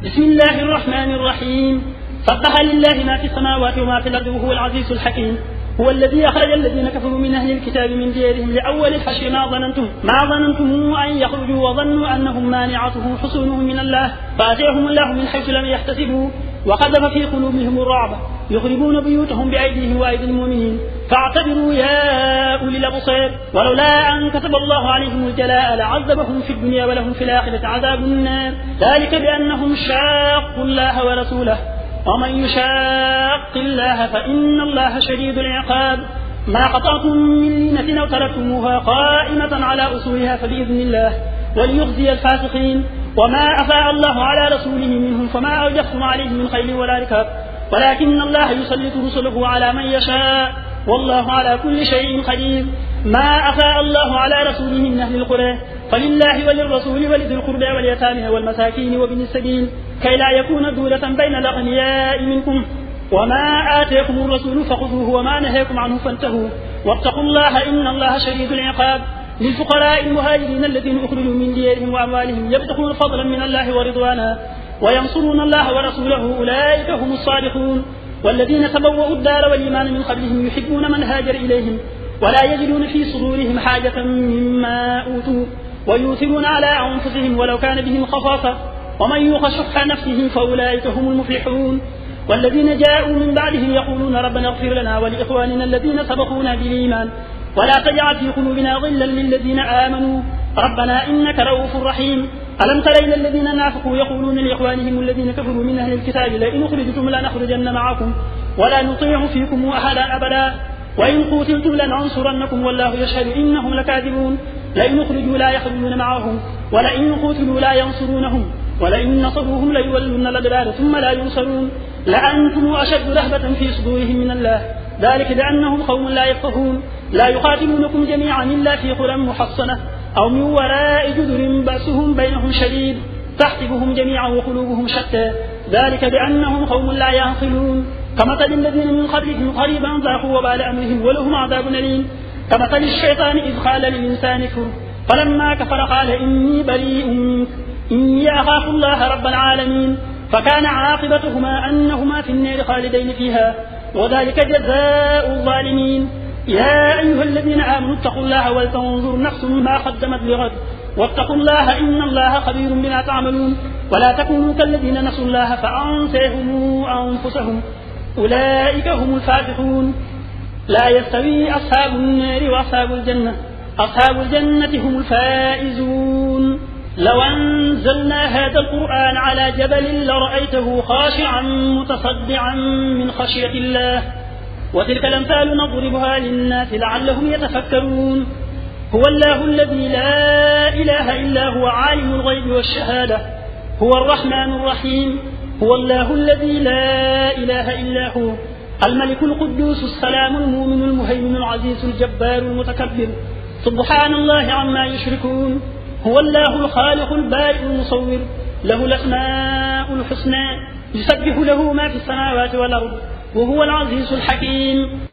بسم الله الرحمن الرحيم. سبح لله ما في السماوات وما في الأرض وهو العزيز الحكيم. هو الذي أخرج الذين كفروا من أهل الكتاب من ديارهم لأول الحشر ما ظننتم أن يخرجوا وظنوا أنهم مانعتهم حصونهم من الله فأتيهم الله من حيث لم يحتسبوا وقذف في قلوبهم الرعب يخربون بيوتهم بأيديهم وأيدي المؤمنين فاعتبروا يا أولي الأبصار. ولولا أن كتب الله عليهم الجلاء لعذبهم في الدنيا ولهم في الآخرة عذاب النار ذلك بأنهم شاقوا الله ورسوله ومن يشاق الله فإن الله شديد العقاب. ما قطعتم من لينة أو تركتموها قائمة على أصولها فبإذن الله وليخزي الفاسقين. وما أفاء الله على رسوله منهم فما أوجفتم عليه من خيل ولا ركاب ولكن الله يسلط رسله على من يشاء والله على كل شيء قدير. ما أفاء الله على رسوله من أهل القرى فلله وللرسول ولذي القربى واليتامى والمساكين وابن السبيل كي لا يكون دولة بين الأغنياء منكم. وما آتيكم الرسول فخذوه وما نهاكم عنه فانتهوا واتقوا الله إن الله شديد العقاب. للفقراء المهاجرين الذين أخرجوا من ديارهم وأموالهم يبتغون فضلا من الله ورضوانا وينصرون الله ورسوله أولئك هم الصادقون. والذين تبوأوا الدار والإيمان من قبلهم يحبون من هاجر إليهم ولا يجدون في صدورهم حاجة مما أوتوا ويؤثرون على أنفسهم ولو كان بهم خصاصة ومن يوق شح نفسه فأولئك هم المفلحون. والذين جاءوا من بعدهم يقولون ربنا اغفر لنا ولإخواننا الذين سبقونا بالإيمان ولا تجعل في قلوبنا غلا للذين آمنوا ربنا إنك رؤوف رحيم. ألم تر إلى الذين نافقوا يقولون لإخوانهم الذين كفروا من أهل الكتاب لئن أخرجتم لنخرجن معكم ولا نطيع فيكم أحدا أبدا وإن قتلتم لننصرنكم والله يشهد إنهم لكاذبون. لئن أخرجوا لا يخرجون معهم ولئن قتلوا لا ينصرونهم ولئن نصروهم ليولون الأدبار ثم لا ينصرون لأنتم أشد رهبة في صدورهم من الله ذلك بأنهم قوم لا يفقهون. لا يقاتلونكم جميعا إلا في قرى محصنة أو من وراء جدر بأسهم بينهم شديد تحسبهم جميعا وقلوبهم شتى ذلك بأنهم قوم لا يعقلون. كمثل الذين من قبلهم قريبا ذاقوا وبال أمرهم ولهم عذاب أليم. كمثل الشيطان إذ قال للإنسان كفر فلما كفر قال إني بريء منك إني أخاف الله رب العالمين فكان عاقبتهما أنهما في النار خالدين فيها وذلك جزاء الظالمين. يا أيها الذين آمنوا اتقوا الله ولتنظر نفس ما قدمت لغد واتقوا الله إن الله خبير بما تعملون. ولا تكونوا كالذين نسوا الله فأنساهم أنفسهم أولئك هم الفاسقون. لا يستوي أصحاب النار وأصحاب الجنة أصحاب الجنة هم الفائزون. لو أنزلنا هذا القرآن على جبل لرأيته خاشعا متصدعا من خشية الله وتلك الأمثال نضربها للناس لعلهم يتفكرون. هو الله الذي لا إله إلا هو عالم الغيب والشهادة هو الرحمن الرحيم. هو الله الذي لا إله إلا هو الملك القدوس السلام المؤمن المهيمن العزيز الجبار المتكبر سبحان الله عما يشركون. هو الله الخالق البارئ المصور له الأسماء الحسنى يسبح له ما في السماوات والأرض وهو العزيز الحكيم.